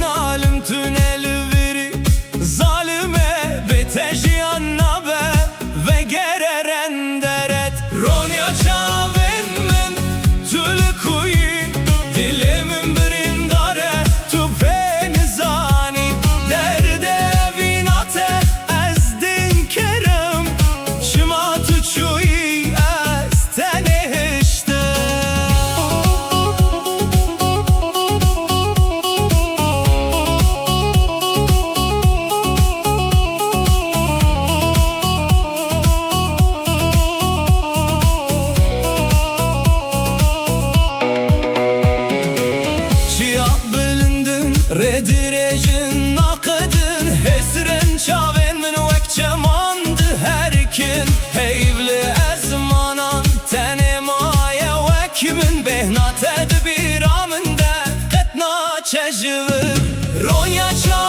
alim tüneli veri zalime betejiyanna be ve gereren deret Ronya çaven men tülü kuyi dilimin birindare tu penizani derde vinate ezdin kerem şima tu çuyi estene işte Redirejin nakıdın Hesrin çaven min vek çemandı herkin Heyvli ezmanan tenimaya vek min Behnat edbiramında Qetna çejvir Ronya çaven